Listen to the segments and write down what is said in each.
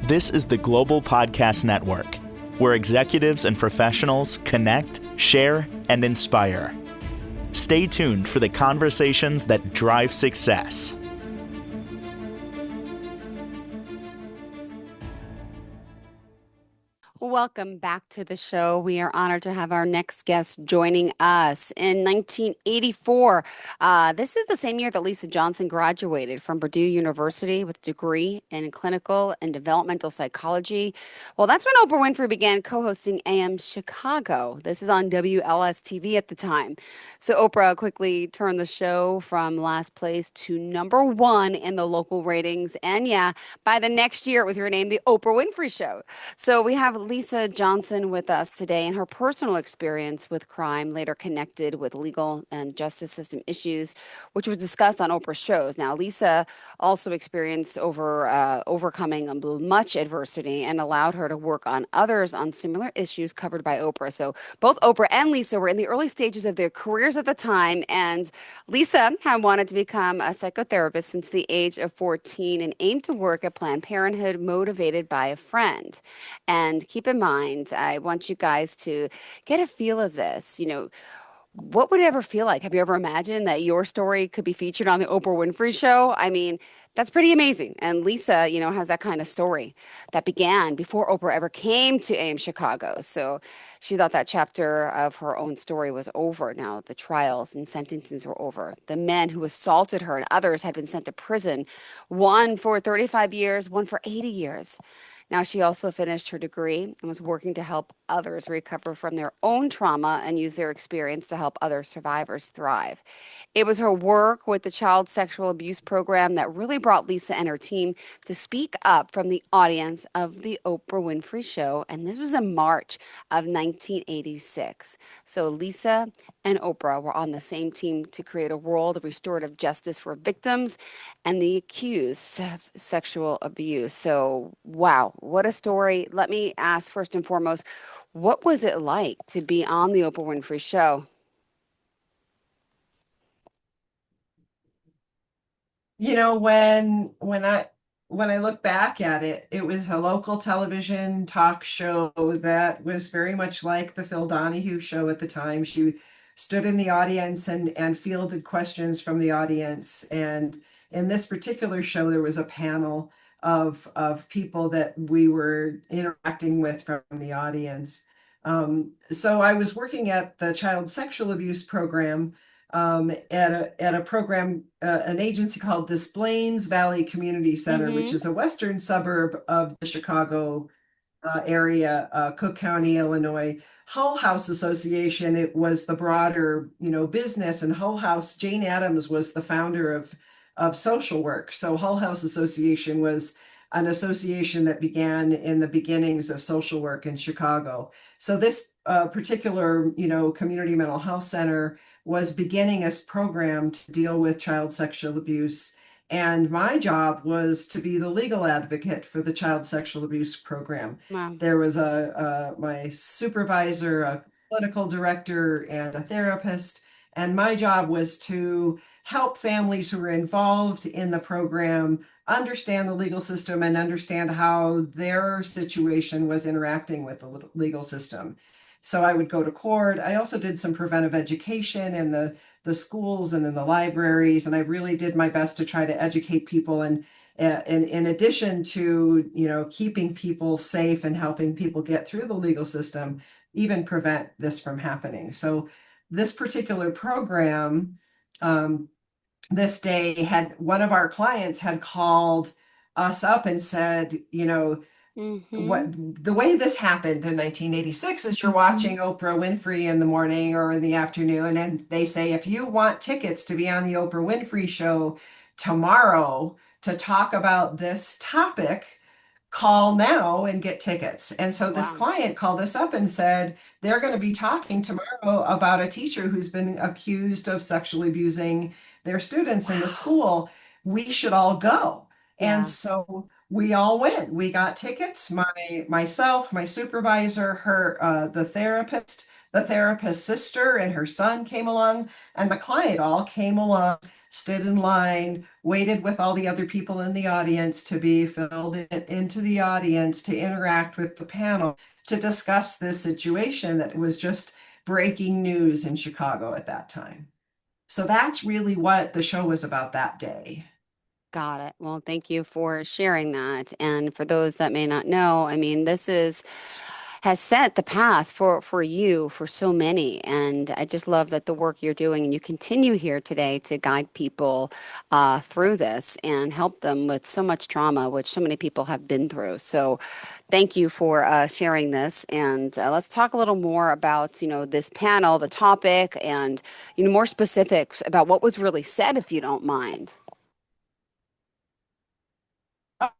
This is the Global Podcast Network, where executives and professionals connect, share, and inspire. Stay tuned for the conversations that drive success. Welcome back to the show. We are honored to have our next guest joining us. In 1984, this is the same year that Lisa Johnson graduated from Purdue University with a degree in clinical and developmental psychology. Well, that's when Oprah Winfrey began co-hosting AM Chicago. This is on WLS TV at the time. So Oprah quickly turned the show from last place to number one in the local ratings. And yeah, by the next year, it was renamed the Oprah Winfrey Show. So we have Lisa Johnson with us today, and her personal experience with crime later connected with legal and justice system issues, which was discussed on Oprah's shows. Now, Lisa also experienced overcoming much adversity and allowed her to work on others on similar issues covered by Oprah. So both Oprah and Lisa were in the early stages of their careers at the time, and Lisa had wanted to become a psychotherapist since the age of 14 and aimed to work at Planned Parenthood, motivated by a friend. And keep in mind, I want you guys to get a feel of this. What would it ever feel like? Have you ever imagined that your story could be featured on the Oprah Winfrey Show? I mean, that's pretty amazing. And Lisa, has that kind of story that began before Oprah ever came to AM Chicago. So she thought that chapter of her own story was over. Now the trials and sentences were over. The men who assaulted her and others had been sent to prison, one for 35 years, one for 80 years. Now, she also finished her degree and was working to help others recover from their own trauma and use their experience to help other survivors thrive. It was her work with the child sexual abuse program that really brought Lisa and her team to speak up from the audience of the Oprah Winfrey Show. And this was in March of 1986. So Lisa and Oprah were on the same team to create a world of restorative justice for victims and the accused of sexual abuse. So, wow, what a story. Let me ask first and foremost, what was it like to be on the Oprah Winfrey Show? When I look back at it, it was a local television talk show that was very much like the Phil Donahue show at the time. She stood in the audience and fielded questions from the audience. And in this particular show, there was a panel of people that we were interacting with from the audience. So I was working at the child sexual abuse program, at a program, an agency called Des Plaines Valley Community Center, which Mm-hmm. is a western suburb of the Chicago area, Cook County, Illinois. Hull House Association, it was the broader, business, and Hull House, Jane Addams was the founder of social work. So Hull House Association was an association that began in the beginnings of social work in Chicago. So this particular, community mental health center was beginning a program to deal with child sexual abuse. And my job was to be the legal advocate for the child sexual abuse program. Wow. There was my supervisor, a clinical director, and a therapist. And my job was to help families who were involved in the program understand the legal system and understand how their situation was interacting with the legal system. So I would go to court. I also did some preventive education in the schools and in the libraries, and I really did my best to try to educate people. And in addition to keeping people safe and helping people get through the legal system, even prevent this from happening. So this particular program, this day, had one of our clients had called us up and said, Mm-hmm. what the way this happened in 1986 is you're watching Oprah Winfrey in the morning or in the afternoon, and they say, if you want tickets to be on the Oprah Winfrey Show tomorrow to talk about this topic, call now and get tickets. And so this Wow. client called us up and said they're going to be talking tomorrow about a teacher who's been accused of sexually abusing their students in the Wow. school. We should all go. And Yeah. so we all went. We got tickets. Myself, my supervisor, her, the therapist. the therapist's sister and her son came along, and the client all came along, stood in line, waited with all the other people in the audience to be filled into the audience to interact with the panel to discuss this situation that was just breaking news in Chicago at that time. So that's really what the show was about that day. Got it. Well, thank you for sharing that. And for those that may not know, I mean, this is has set the path for you for so many. And I just love that the work you're doing and you continue here today to guide people through this and help them with so much trauma, which so many people have been through. So thank you for sharing this. And let's talk a little more about, this panel, the topic, and, more specifics about what was really said, if you don't mind.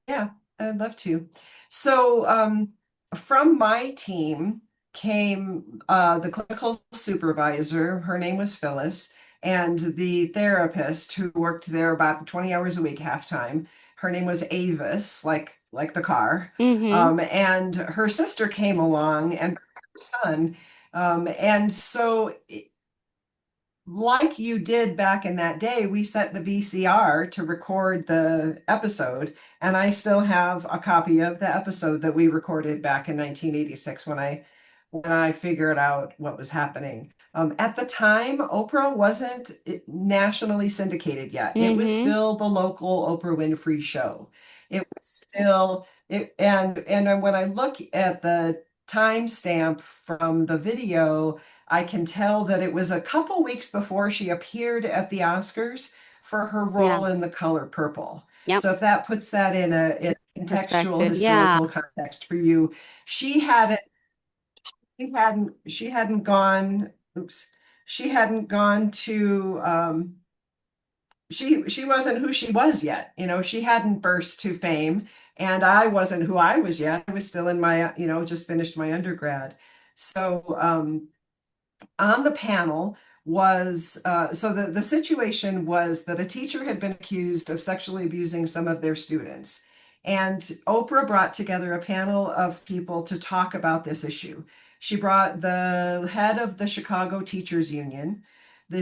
Yeah, I'd love to. So, from my team came the clinical supervisor. Her name was Phyllis, and the therapist who worked there about 20 hours a week, half time. Her name was Avis, like the car. Mm-hmm. And her sister came along and her son. And so like you did back in that day, we set the VCR to record the episode, and I still have a copy of the episode that we recorded back in 1986 when I figured out what was happening. At the time, Oprah wasn't nationally syndicated yet. It was Mm-hmm. still the local Oprah Winfrey show. It was still it, and when I look at the timestamp from the video, I can tell that it was a couple weeks before she appeared at the Oscars for her Yeah. role in The Color Purple. Yep. So if that puts that in contextual Perspective. Yeah. historical context for you, she hadn't she hadn't gone, oops, she hadn't gone to she wasn't who she was yet. She hadn't burst to fame, and I wasn't who I was yet. I was still in my, just finished my undergrad. So on the panel was so the situation was that a teacher had been accused of sexually abusing some of their students. And Oprah brought together a panel of people to talk about this issue. She brought the head of the Chicago Teachers Union.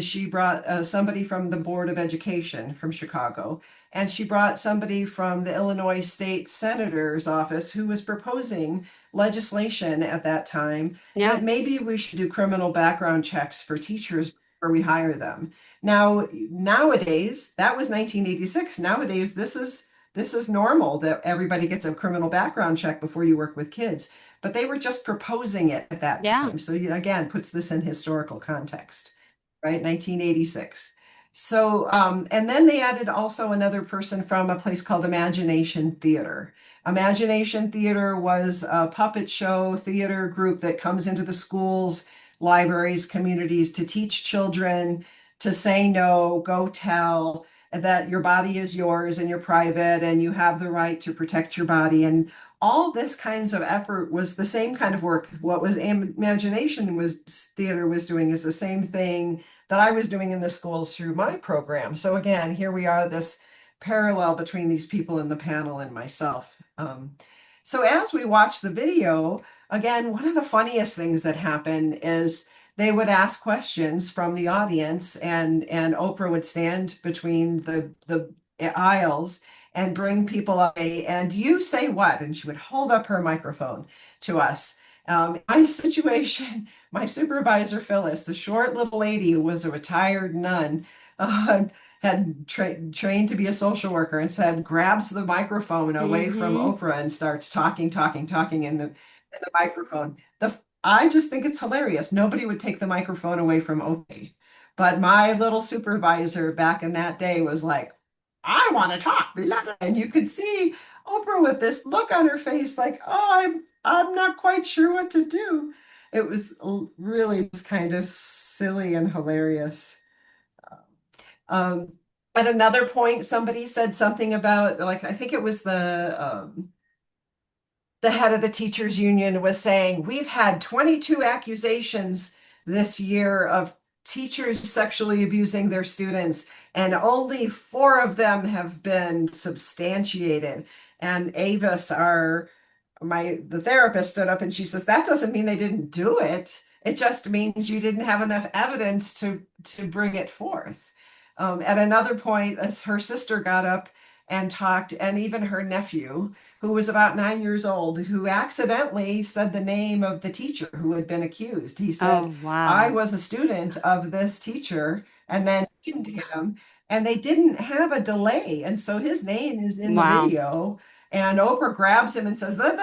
She brought somebody from the Board of Education from Chicago, and she brought somebody from the Illinois State Senator's office who was proposing legislation at that time Yeah. that maybe we should do criminal background checks for teachers before we hire them. Now, nowadays, that was 1986. Nowadays, this is normal that everybody gets a criminal background check before you work with kids. But they were just proposing it at that Yeah. time. So again, puts this in historical context, right? 1986. So, and then they added also another person from a place called Imagination Theater. Imagination Theater was a puppet show theater group that comes into the schools, libraries, communities to teach children to say no, go tell, that your body is yours and you're private and you have the right to protect your body. And all this kinds of effort was the same kind of work. What was Imagination was Theater was doing is the same thing that I was doing in the schools through my program. So again, here we are, this parallel between these people in the panel and myself. So as we watch the video, again, one of the funniest things that happen is they would ask questions from the audience, and Oprah would stand between the aisles and bring people up, and you say what? And she would hold up her microphone to us. My situation, my supervisor, Phyllis, the short little lady who was a retired nun, had trained to be a social worker, and said, grabs the microphone away from Mm-hmm. Oprah and starts talking in the microphone. I just think it's hilarious. Nobody would take the microphone away from Oprah. But my little supervisor back in that day was like, I want to talk. And you could see Oprah with this look on her face like, oh, I'm not quite sure what to do. It was really just kind of silly and hilarious. Um, at another point, somebody said something about, like, I think it was the head of the teachers union was saying, we've had 22 accusations this year of teachers sexually abusing their students, and only 4 of them have been substantiated. And Avis, the therapist, stood up and she says, that doesn't mean they didn't do it. It just means you didn't have enough evidence to bring it forth. At another point, as her sister got up and talked, and even her nephew, who was about 9 years old, who accidentally said the name of the teacher who had been accused. He said, Oh, I wow. was a student of this teacher, and then named him, and they didn't have a delay. And so his name is in the Wow. video. And Oprah grabs him and says, We're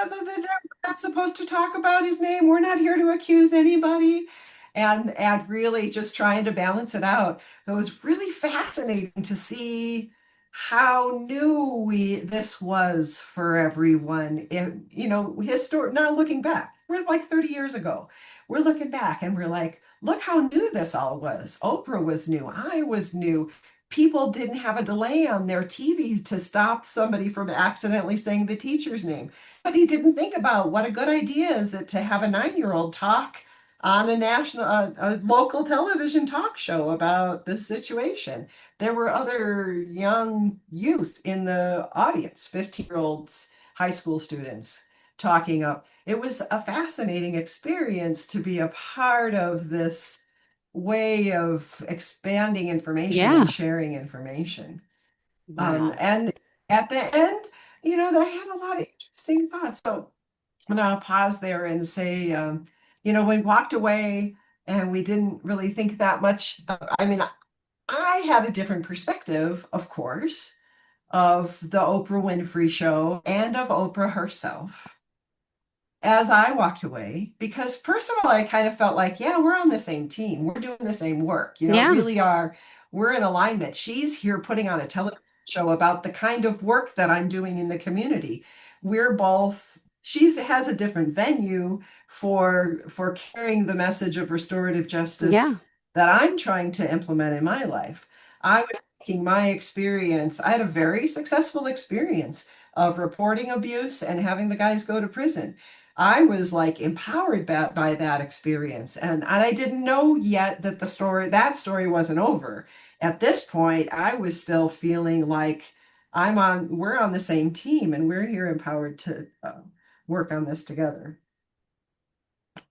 not supposed to talk about his name. We're not here to accuse anybody." And really just trying to balance it out. It was really fascinating to see how new this was for everyone. Now looking back, we're like 30 years ago. We're looking back and we're like, look how new this all was. Oprah was new. I was new. People didn't have a delay on their TVs to stop somebody from accidentally saying the teacher's name. But he didn't think about what a good idea is it to have a 9-year-old talk on a local television talk show about this situation. There were other young youth in the audience, 15-year-olds, high school students talking up. It was a fascinating experience to be a part of this way of expanding information Yeah. and sharing information. Wow. And at the end, they had a lot of interesting thoughts. So I'm going to pause there and say, we walked away and we didn't really think that much. I mean, I had a different perspective, of course, of the Oprah Winfrey show and of Oprah herself as I walked away, because first of all, I kind of felt like, yeah, we're on the same team. We're doing the same work. Yeah. Really are. We're in alignment. She's here putting on a television show about the kind of work that I'm doing in the community. She has a different venue for carrying the message of restorative justice Yeah. that I'm trying to implement in my life. I was taking my experience. I had a very successful experience of reporting abuse and having the guys go to prison. I was like empowered by that experience. And I didn't know yet that that story wasn't over. At this point, I was still feeling like we're on the same team and we're here empowered to work on this together.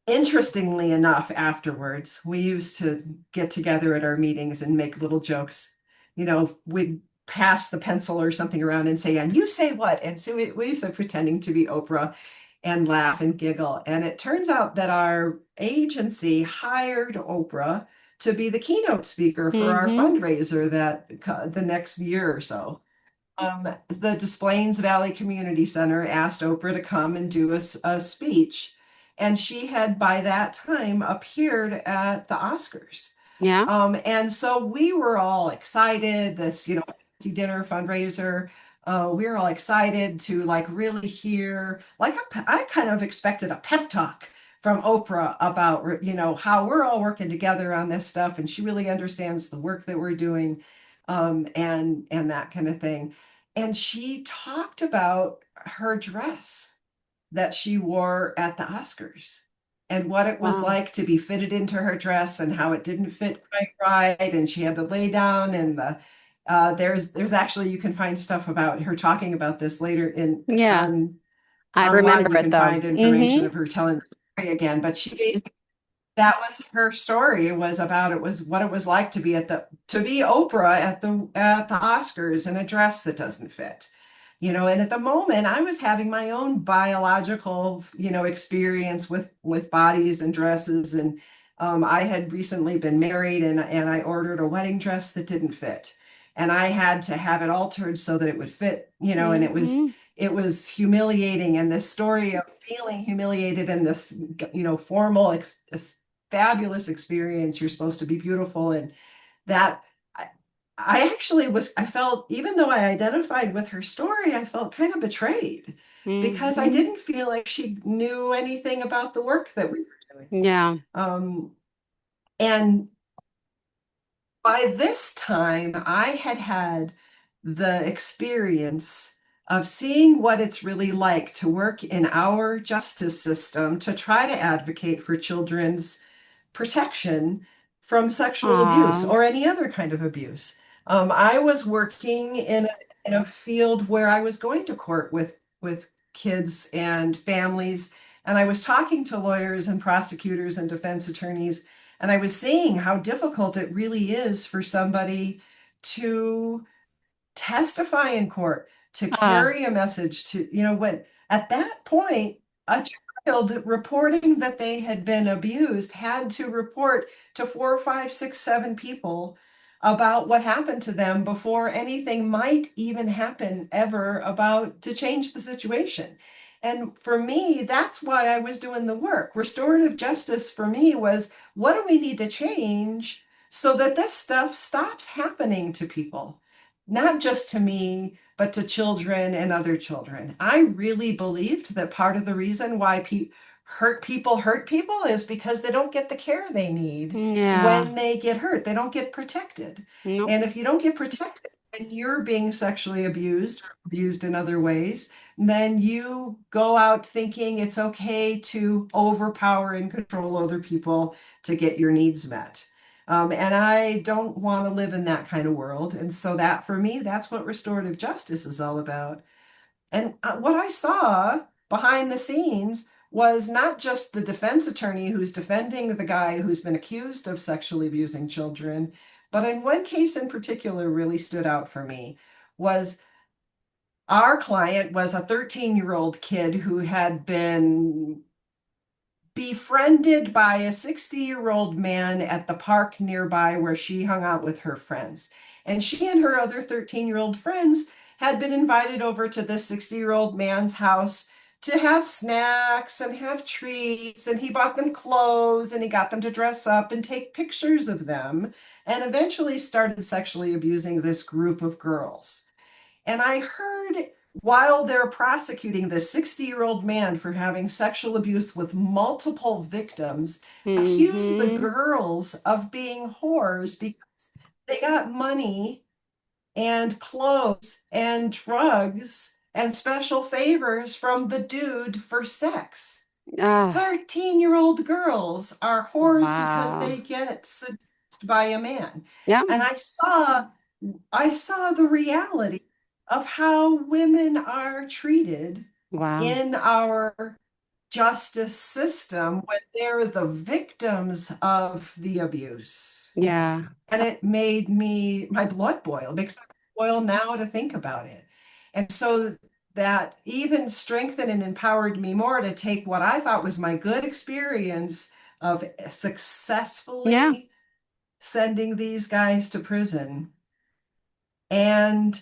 Interestingly enough, afterwards, we used to get together at our meetings and make little jokes. We'd pass the pencil or something around and say, and you say what? And so we used to pretending to be Oprah and laugh and giggle. And it turns out that our agency hired Oprah to be the keynote speaker for our Mm-hmm. fundraiser the next year or so. The Des Plaines Valley Community Center asked Oprah to come and do a speech. And she had by that time appeared at the Oscars. Yeah. And so we were all excited, this, dinner fundraiser. We were all excited to like really hear, I kind of expected a pep talk from Oprah about, how we're all working together on this stuff. And she really understands the work that we're doing, and that kind of thing. And she talked about her dress that she wore at the Oscars and what it was Wow. like to be fitted into her dress and how it didn't fit quite right. And she had to lay down and there's actually, you can find stuff about her talking about this later Yeah. I remember online. You it can though. find information Mm-hmm. of her telling the story again, but she basically, that was her story. It was what it was like to be to be Oprah at the Oscars in a dress that doesn't fit. And at the moment I was having my own biological, experience with bodies and dresses. And I had recently been married, and I ordered a wedding dress that didn't fit. And I had to have it altered so that it would fit, and Mm-hmm. it was humiliating. And this story of feeling humiliated in this, formal, fabulous experience. You're supposed to be beautiful. And that I actually I felt, even though I identified with her story, I felt kind of betrayed because I Mm-hmm. didn't feel like she knew anything about the work that we were doing. Yeah. Um, and by this time, I had had the experience of seeing what it's really like to work in our justice system to try to advocate for children's protection from sexual abuse Aw. or any other kind of abuse. I was working in a field where I was going to court with kids and families, And I was talking to lawyers and prosecutors and defense attorneys, and I was seeing how difficult it really is for somebody to testify in court, to Ah, carry a message to, when at that point, a child reporting that they had been abused had to report to 4, 5, 6, 7 people about what happened to them before anything might even happen ever about to change the situation. And for me, that's why I was doing the work. Restorative justice for me was, what do we need to change so that this stuff stops happening to people? Not just to me, but to children and other children. I really believed that part of the reason why hurt people is because they don't get the care they need yeah. when they get hurt. They don't get protected. Nope. And if you don't get protected and you're being sexually abused or abused in other ways, then you go out thinking it's okay to overpower and control other people to get your needs met. And I don't want to live in that kind of world. And so that for me, that's what restorative justice is all about. And what I saw behind the scenes was not just the defense attorney who's defending the guy who's been accused of sexually abusing children, but in one case in particular really stood out for me was our client was a 13-year-old kid who had been befriended by a 60-year-old man at the park nearby where she hung out with her friends. And she and her other 13-year-old friends had been invited over to this 60-year-old man's house to have snacks and have treats. And he bought them clothes and he got them to dress up and take pictures of them, and eventually started sexually abusing this group of girls. And I heard, while they're prosecuting this 60-year-old man for having sexual abuse with multiple victims, accuse the Mm-hmm. girls of being whores because they got money and clothes and drugs and special favors from the dude for sex. Ah, 13-year-old girls are whores because wow. they get seduced by a man. Yeah. And I saw the reality of how women are treated Wow. in our justice system when they're the victims of the abuse. Yeah. And it made my blood boil. It makes my blood boil now to think about it. And so that even strengthened and empowered me more to take what I thought was my good experience of Yeah. successfully sending these guys to prison and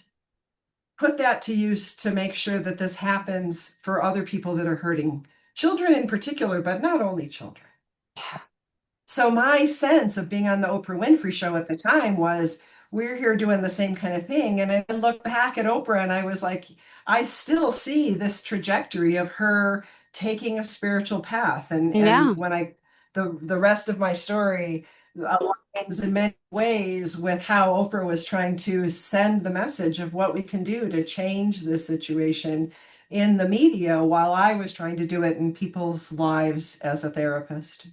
put that to use to make sure that this happens for other people that are hurting, children in particular, but not only children. So my sense of being on the Oprah Winfrey show at the time was, we're here doing the same kind of thing. And I look back at Oprah and I was like, I still see this trajectory of her taking a spiritual path. And Yeah. when the rest of my story aligns in many ways with how Oprah was trying to send the message of what we can do to change this situation in the media, while I was trying to do it in people's lives as a therapist.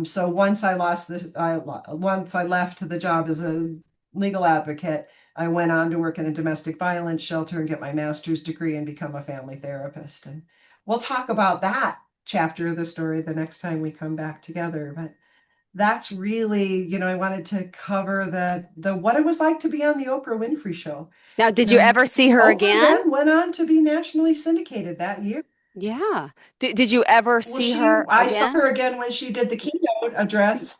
So once I left the job as a legal advocate, I went on to work in a domestic violence shelter and get my master's degree and become a family therapist. And we'll talk about that chapter of the story the next time we come back together. But that's really, I wanted to cover the what it was like to be on the Oprah Winfrey show. Now, did you And ever see her Oprah again? then went on to be nationally syndicated that year. Yeah. Did you ever Well, see her I saw again? her again when she did the keynote address.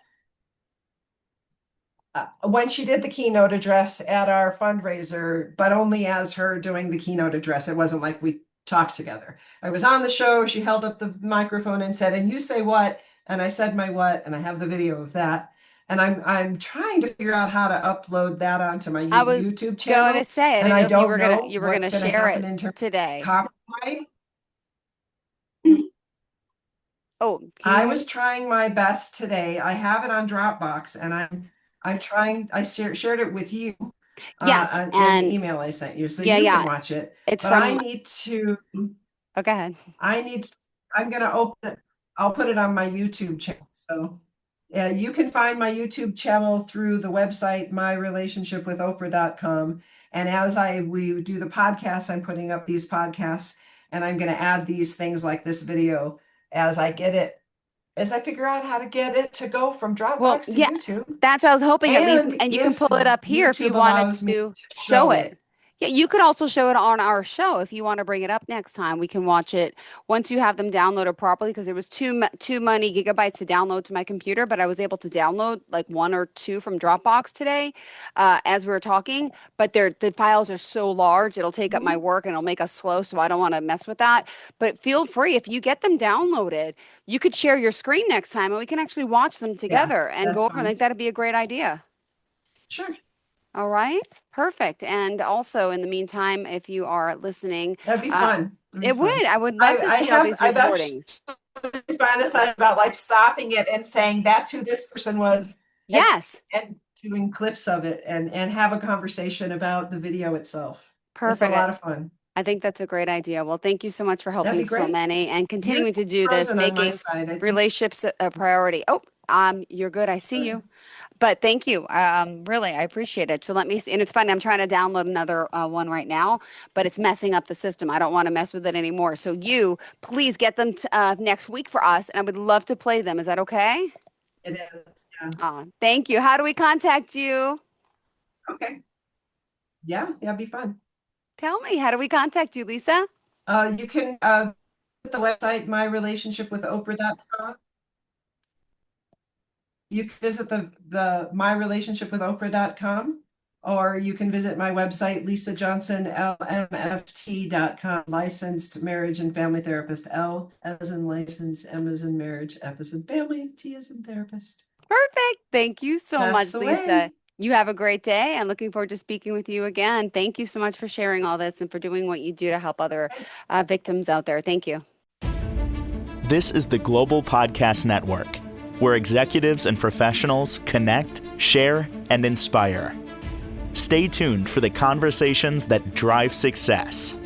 When she did the keynote address at our fundraiser, but only as her doing the keynote address. It wasn't like we talked together. I was on the show. She held up the microphone and said, "And you say what?" And I said my what, and I have the video of that. And I'm trying to figure out how to upload that onto my I was YouTube going to channel, say, I and didn't I know if you don't were gonna know you were what's gonna going to share happen it in terms of today. copyright. Oh, can you I hear was me? trying my best today. I have it on Dropbox, and I'm trying. I shared it with you Yes, in the and email I sent you, so yeah, you can yeah. watch it. It's But I from need to. oh, go ahead. I need. To, I'm gonna open it. I'll put it on my YouTube channel. So, you can find my YouTube channel through the website myrelationshipwithoprah.com. And as we do the podcast, I'm putting up these podcasts, and I'm going to add these things like this video as I get it, as I figure out how to get it to go from Well, Dropbox to yeah, YouTube. that's what I was hoping at least, And and you can if pull it up here if you YouTube wanted allows me to to show show it. it. Yeah, you could also show it on our show if you want to bring it up next time. We can watch it once you have them downloaded properly because there was too many gigabytes to download to my computer, but I was able to download like one or two from Dropbox today as we were talking. But the files are so large, it'll take up my work and it'll make us slow, so I don't want to mess with that. But feel free if you get them downloaded, you could share your screen next time and we can actually watch them Yeah, together and go that's over. I think fine. that'd be a great idea. Sure. All right, perfect. And also, in the meantime, if you are listening, That'd be uh, fun. That'd be fun. I would love to see all these I've actually recordings. fantasized about like stopping it and saying that's who this person was, and Yes, and doing clips of it and have a conversation about the video itself. It's a lot perfect. of fun. I think that's a great idea. Well, thank you so much for That'd helping be so great. many and You're continuing to do this, frozen on my making side. I think. relationships a priority. Oh, you're good. I see you. But thank you. Really, I appreciate it. So let me see. And it's funny, I'm trying to download another one right now, but it's messing up the system. I don't want to mess with it anymore. So you, please get them next week for us, and I would love to play them. Is that okay? It is. Yeah. Thank you. How do we contact you? Okay. Yeah, that'd be fun. Tell me, how do we contact you, Lisa? You can the website myrelationshipwithoprah.com. You can visit the myrelationshipwithoprah.com, or you can visit my website, lisajohnsonlmft.com, licensed marriage and family therapist. L as in license, M as in marriage, F as in family, T as in therapist. Perfect. Thank you so That's much, the Lisa. way. You have a great day and looking forward to speaking with you again. Thank you so much for sharing all this and for doing what you do to help other victims out there. Thank you. This is the Global Podcast Network, where executives and professionals connect, share, and inspire. Stay tuned for the conversations that drive success.